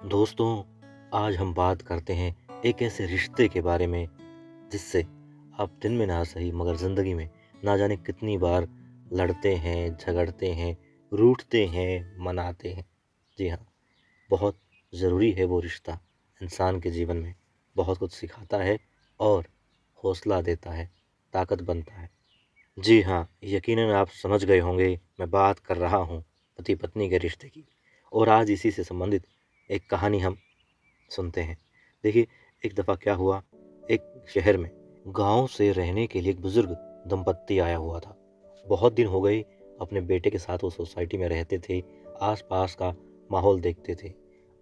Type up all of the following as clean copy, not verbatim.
दोस्तों, आज हम बात करते हैं एक ऐसे रिश्ते के बारे में जिससे आप दिन में ना सही मगर ज़िंदगी में ना जाने कितनी बार लड़ते हैं, झगड़ते हैं, रूठते हैं, मनाते हैं। जी हाँ, बहुत ज़रूरी है वो रिश्ता इंसान के जीवन में। बहुत कुछ सिखाता है और हौसला देता है, ताकत बनता है। जी हाँ, यकीनन आप समझ गए होंगे मैं बात कर रहा हूँ पति-पत्नी के रिश्ते की। और आज इसी से संबंधित एक कहानी हम सुनते हैं। देखिए, एक दफ़ा क्या हुआ, एक शहर में गाँव से रहने के लिए एक बुज़ुर्ग दंपत्ति आया हुआ था। बहुत दिन हो गए अपने बेटे के साथ वो सोसाइटी में रहते थे, आस-पास का माहौल देखते थे।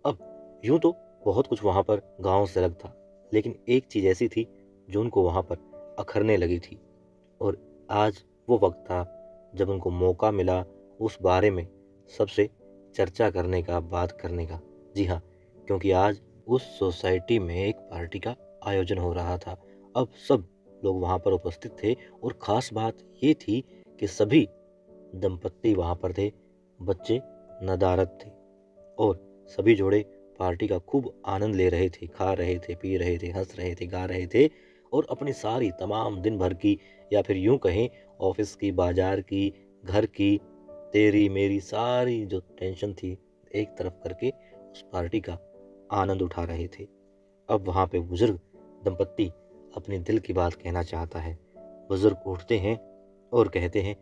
अब यूँ तो बहुत कुछ वहाँ पर गाँव से अलग था, लेकिन एक चीज़ ऐसी थी जो उनको वहाँ पर अखरने लगी थी। और आज वो वक़्त था जब उनको मौका मिला उस बारे में सबसे चर्चा करने का, बात करने का। जी हाँ, क्योंकि आज उस सोसाइटी में एक पार्टी का आयोजन हो रहा था। अब सब लोग वहाँ पर उपस्थित थे और ख़ास बात ये थी कि सभी दंपत्ति वहाँ पर थे, बच्चे नदारद थे और सभी जोड़े पार्टी का खूब आनंद ले रहे थे, खा रहे थे, पी रहे थे, हँस रहे थे, गा रहे थे और अपनी सारी तमाम दिन भर की या फिर यूँ कहें ऑफ़िस की, बाज़ार की, घर की, तेरी मेरी सारी जो टेंशन थी, एक तरफ करके उस पार्टी का आनंद उठा रहे थे। अब वहाँ पे बुज़ुर्ग दंपत्ति अपने दिल की बात कहना चाहता है। बुज़ुर्ग उठते हैं और कहते हैं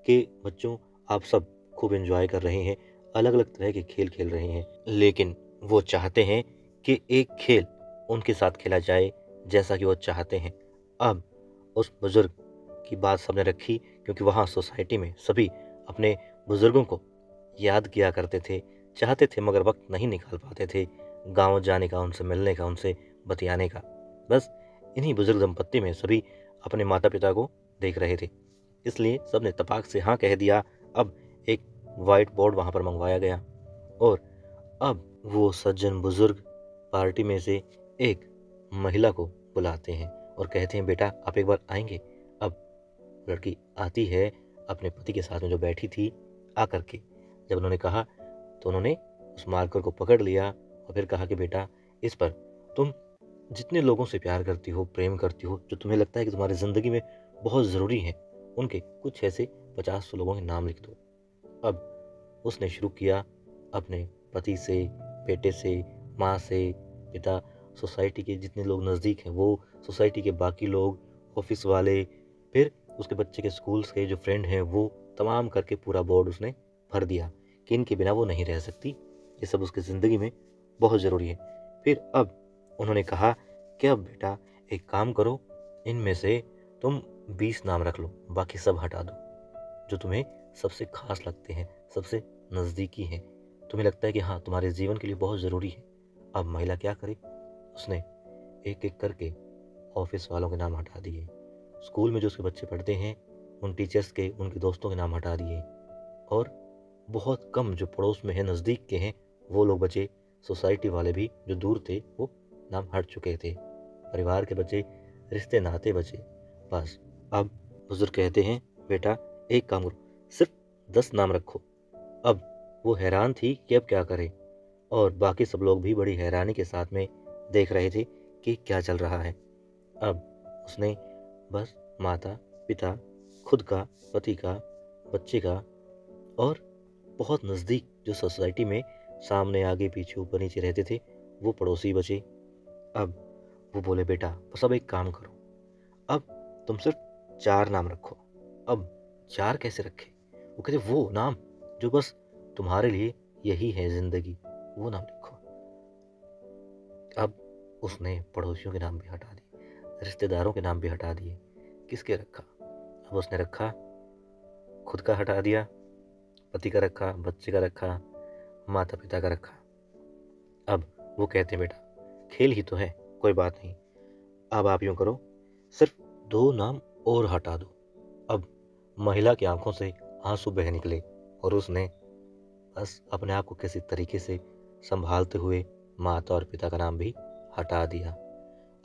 कि बच्चों, आप सब खूब एन्जॉय कर रहे हैं, अलग-अलग तरह के खेल खेल रहे हैं, लेकिन वो चाहते हैं कि एक खेल उनके साथ खेला जाए जैसा कि वो चाहते हैं। अब उस बुज़ुर्ग की बात सबने रखी क्योंकि वहाँ सोसाइटी में सभी अपने बुज़ुर्गों को याद किया करते थे, चाहते थे मगर वक़्त नहीं निकाल पाते थे, गाँव जाने का, उनसे मिलने का, उनसे बतियाने का। बस इन्हीं बुज़ुर्ग दंपत्ति में सभी अपने माता-पिता को देख रहे थे। इसलिए सबने तपाक से हाँ कह दिया। अब एक व्हाइट बोर्ड वहाँ पर मँगवाया गया और अब वो सज्जन बुज़ुर्ग पार्टी में से एक महिला को बुलाते हैं और कहते हैं, बेटा आप एक बार आएँगे? अब लड़की आती है अपने पति के साथ में जो बैठी थी, आकर के जब उन्होंने कहा तो उन्होंने उस मार्कर को पकड़ लिया और फिर कहा कि बेटा, इस पर तुम जितने लोगों से प्यार करती हो, प्रेम करती हो, जो तुम्हें लगता है कि तुम्हारी ज़िंदगी में बहुत ज़रूरी हैं, उनके कुछ ऐसे 50 लोगों के नाम लिख दो। अब उसने शुरू किया अपने पति से, बेटे से, माँ से, पिता, सोसाइटी के जितने लोग नज़दीक हैं वो, सोसाइटी के बाकी लोग, ऑफ़िस वाले, फिर उसके बच्चे के स्कूल्स के जो फ्रेंड हैं वो, तमाम करके पूरा बोर्ड उसने भर दिया कि इनके बिना वो नहीं रह सकती। ये सब उसकी ज़िंदगी में बहुत ज़रूरी है। फिर अब उन्होंने कहा कि अब बेटा एक काम करो, इनमें से तुम 20 नाम रख लो, बाकी सब हटा दो। जो तुम्हें सबसे ख़ास लगते हैं, सबसे नज़दीकी हैं, तुम्हें लगता है कि हाँ, तुम्हारे जीवन के लिए बहुत ज़रूरी है। अब महिला क्या करे? उसने एक-एक करके ऑफ़िस वालों के नाम हटा दिए। स्कूल में जो उसके बच्चे पढ़ते हैं, उन टीचर्स के, उनके दोस्तों के नाम हटा दिए और बहुत कम जो पड़ोस में हैं, नज़दीक के हैं, वो लोग बचे। सोसाइटी वाले भी जो दूर थे, वो नाम हट चुके थे। परिवार के बचे, रिश्ते नाते बचे। बस अब बुज़ुर्ग कहते हैं, बेटा एक काम करो, सिर्फ़ 10 नाम रखो। अब वो हैरान थी कि अब क्या करे और बाकी सब लोग भी बड़ी हैरानी के साथ में देख रहे थे कि क्या चल रहा है। अब उसने बस माता, पिता, खुद का, पति का, बच्चे का और बहुत नज़दीक जो सोसाइटी में सामने, आगे, पीछे, ऊपर, नीचे रहते थे, वो पड़ोसी बचे। अब वो बोले, बेटा बस अब एक काम करो, अब तुम सिर्फ़ 4 नाम रखो। अब 4 कैसे रखें? वो कहते वो नाम जो बस तुम्हारे लिए यही है ज़िंदगी, वो नाम लिखो। अब उसने पड़ोसियों के नाम भी हटा दिए, रिश्तेदारों के नाम भी हटा दिए। किसके रखा? अब उसने रखा, खुद का हटा दिया, पति का रखा, बच्चे का रखा, माता-पिता का रखा। अब वो कहते हैं, बेटा खेल ही तो है, कोई बात नहीं। अब आप यूँ करो, सिर्फ़ 2 नाम और हटा दो। अब महिला की आँखों से आँसू बह निकले और उसने बस अपने आप को किसी तरीके से सँभालते हुए माता और पिता का नाम भी हटा दिया।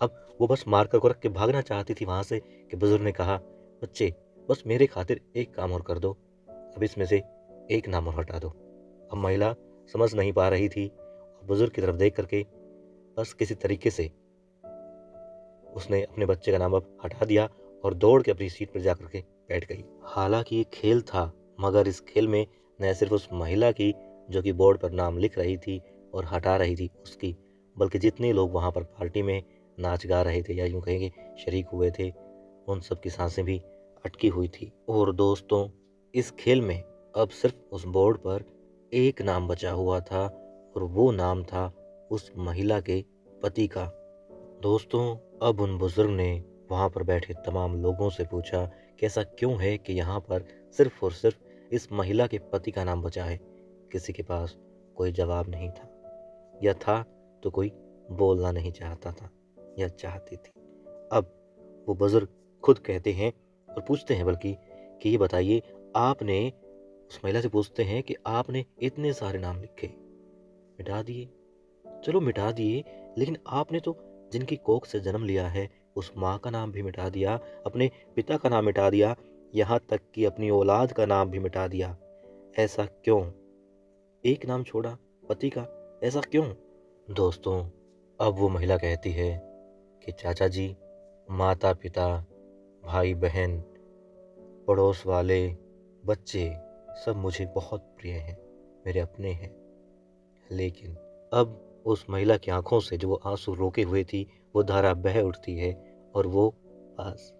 अब वो बस मार्कर को रख के भागना चाहती थी वहाँ से कि बुज़ुर्ग ने कहा, बच्चे बस मेरे खातिर एक काम और कर दो, अब इसमें से एक नाम और हटा दो। अब महिला समझ नहीं पा रही थी और बुजुर्ग की तरफ देख करके बस किसी तरीके से उसने अपने बच्चे का नाम अब हटा दिया और दौड़ के अपनी सीट पर जाकर के बैठ गई। हालांकि ये खेल था, मगर इस खेल में न सिर्फ उस महिला की जो कि बोर्ड पर नाम लिख रही थी और हटा रही थी उसकी, बल्कि जितने लोग वहाँ पर पार्टी में नाच गा रहे थे या यूँ कहेंगे शरीक हुए थे, उन सब की सांसें भी अटकी हुई थी। और दोस्तों, इस खेल में अब सिर्फ उस बोर्ड पर एक नाम बचा हुआ था और वो नाम था उस महिला के पति का। दोस्तों, अब उन बुजुर्ग ने वहाँ पर बैठे तमाम लोगों से पूछा कि ऐसा क्यों है कि यहाँ पर सिर्फ और सिर्फ इस महिला के पति का नाम बचा है। किसी के पास कोई जवाब नहीं था, या था तो कोई बोलना नहीं चाहता था या चाहती थी। अब वो बुजुर्ग खुद कहते हैं और पूछते हैं बल्कि कि ये बताइए, आपने उस महिला से पूछते हैं कि आपने इतने सारे नाम लिखे, मिटा दिए, चलो मिटा दिए, लेकिन आपने तो जिनकी कोख से जन्म लिया है उस माँ का नाम भी मिटा दिया, अपने पिता का नाम मिटा दिया, यहाँ तक कि अपनी औलाद का नाम भी मिटा दिया। ऐसा क्यों? एक नाम छोड़ा, पति का, ऐसा क्यों? दोस्तों, अब वो महिला कहती है कि चाचा जी, माता पिता, भाई बहन, पड़ोस वाले, बच्चे, सब मुझे बहुत प्रिय हैं, मेरे अपने हैं। लेकिन अब उस महिला की आंखों से जो वो आंसू रोके हुए थी, वो धारा बह उठती है और वो पास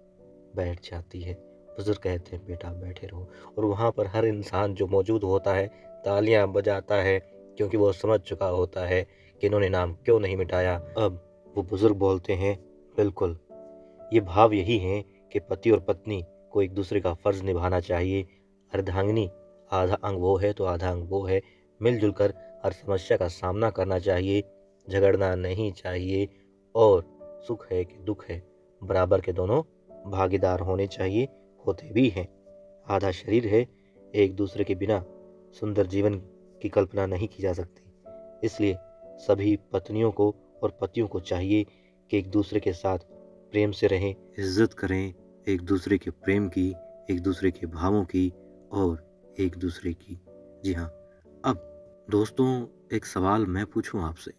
बैठ जाती है। बुजुर्ग कहते हैं, बेटा बैठे रहो। और वहाँ पर हर इंसान जो मौजूद होता है तालियां बजाता है, क्योंकि वो समझ चुका होता है कि इन्होंने नाम क्यों नहीं मिटाया। अब वो बुजुर्ग बोलते हैं, बिल्कुल, ये भाव यही है कि पति और पत्नी को एक दूसरे का फर्ज निभाना चाहिए। अर्धांगिनी, आधा अंग वो है तो आधा अंग वो है, मिलजुल कर हर समस्या का सामना करना चाहिए, झगड़ना नहीं चाहिए, और सुख है कि दुख है, बराबर के दोनों भागीदार होने चाहिए, होते भी हैं। आधा शरीर है, एक दूसरे के बिना सुंदर जीवन की कल्पना नहीं की जा सकती। इसलिए सभी पत्नियों को और पतियों को चाहिए कि एक दूसरे के साथ प्रेम से रहें, इज्जत करें एक दूसरे के प्रेम की, एक दूसरे के भावों की और एक दूसरे की। जी हाँ, अब दोस्तों, एक सवाल मैं पूछूं आपसे,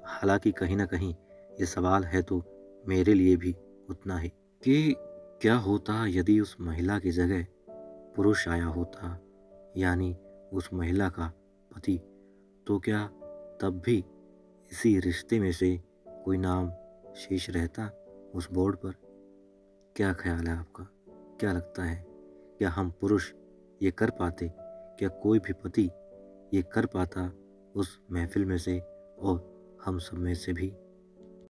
हालांकि कहीं ना कहीं ये सवाल है तो मेरे लिए भी उतना ही, कि क्या होता यदि उस महिला की जगह पुरुष आया होता, यानी उस महिला का पति, तो क्या तब भी इसी रिश्ते में से कोई नाम शेष रहता उस बोर्ड पर? क्या ख्याल है आपका? क्या लगता है, क्या हम पुरुष ये कर पाते, क्या कोई भी पति ये कर पाता उस महफिल में से और हम सब में से भी?